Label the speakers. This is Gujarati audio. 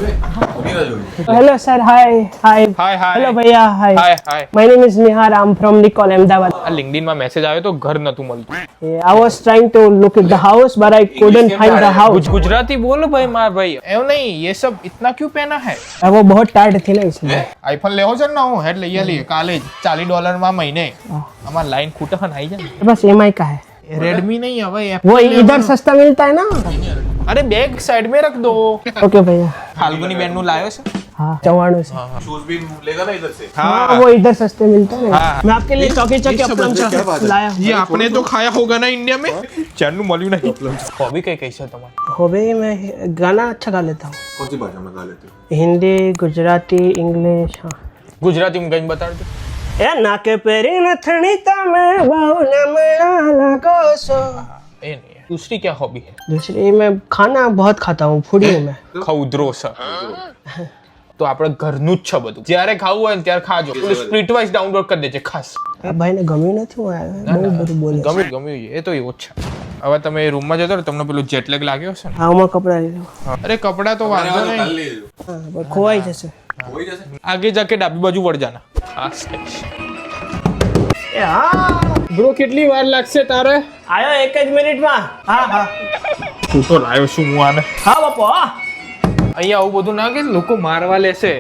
Speaker 1: Hello sir, hi.
Speaker 2: Hi.
Speaker 1: Hello भैया, hi.
Speaker 2: Hi.
Speaker 1: My name is Nihar. I'm from Nicole, Ahmedabad.
Speaker 2: આ LinkedIn માં મેસેજ આવ્યો તો ઘર નતું મળતું.
Speaker 1: I was trying to look at the house, but I couldn't find the house.
Speaker 2: Gujarati बोलो भाई मार भाई એવું नहीं ये सब इतना क्यों पहना है
Speaker 1: वो बहुत टाइट थी ना इसलिए.
Speaker 2: આઈફોન લેવો છે ને નવો હેડ લઈ આલીએ કાલે જ $40 માં મહિને અમાર લાઈન ખૂટે હન આવી જાય
Speaker 1: बस EMI का है.
Speaker 2: રેડમી नहीं है भाई
Speaker 1: वो इधर सस्ता मिलता है ना.
Speaker 2: अरे बैग साइड में रख दो
Speaker 1: ओके भैया.
Speaker 2: फाल्गुनी बेन નું लायो છે
Speaker 1: हाँ 94 से.
Speaker 3: शूज भी लेगा ना इधर से।
Speaker 1: हाँ वो इधर सस्ते मिलता है ना. मैं आपके लिए चौकी चौकी अपलम लाया हूँ.
Speaker 2: ये आपने तो खाया होगा ना इंडिया में ચારનું મળ્યું નહીં હોબી કઈ કઈ છે તમારી
Speaker 1: हॉबी में गाना अच्छा गा लेता हूँ.
Speaker 3: कौन सी भाषा में गा लेते हो?
Speaker 1: हिंदी, गुजराती, इंग्लिश. हाँ.
Speaker 2: ગુજરાતીમાં કઈ બતાડ દો
Speaker 1: એ નાકે પેરી નથણી તમે બહુ નમણા લાગો છો.
Speaker 2: એ નહીં दूसरी क्या हॉबी है
Speaker 1: दूसरी मैं खाना बहुत खाता हूँ, फूडी हूँ मैं.
Speaker 2: ખઉદરો છે તો આપણે ઘરનું જ છે બધું જ્યારે ખાવું હોય ને ત્યારે ખાજો પેલું સ્પ્લિટ વાઇઝ ડાઉનલોડ કરી દેજે ખાસ
Speaker 1: ભાઈને ગમ્યું નથી, હું બહુ બધું બોલે.
Speaker 2: ગમ્યું એ તો એવું જ છે હવે તમે રૂમમાં જતો ને તમને પેલું જેટ લેગ લાગ્યો છે ને
Speaker 1: હા હું કપડા લઈ લઉં.
Speaker 2: અરે કપડા તો વાંધો
Speaker 3: कल
Speaker 2: નહીં
Speaker 3: ले लो।
Speaker 1: હા પણ ખોવાઈ જશે.
Speaker 3: वही जैसे
Speaker 2: આગે જાકે ડાબી બાજુ વળ જાના હા
Speaker 1: એ હા
Speaker 2: બ્રો કેટલી વાર લાગશે તારે
Speaker 1: આયો એક જ મિનિટમાં. હા હા
Speaker 2: તું તો લાવ્યો છું હું આને
Speaker 1: હા બાપુ હા.
Speaker 2: અહીંયા આવું બધું ના કે લોકો મારવા લેશે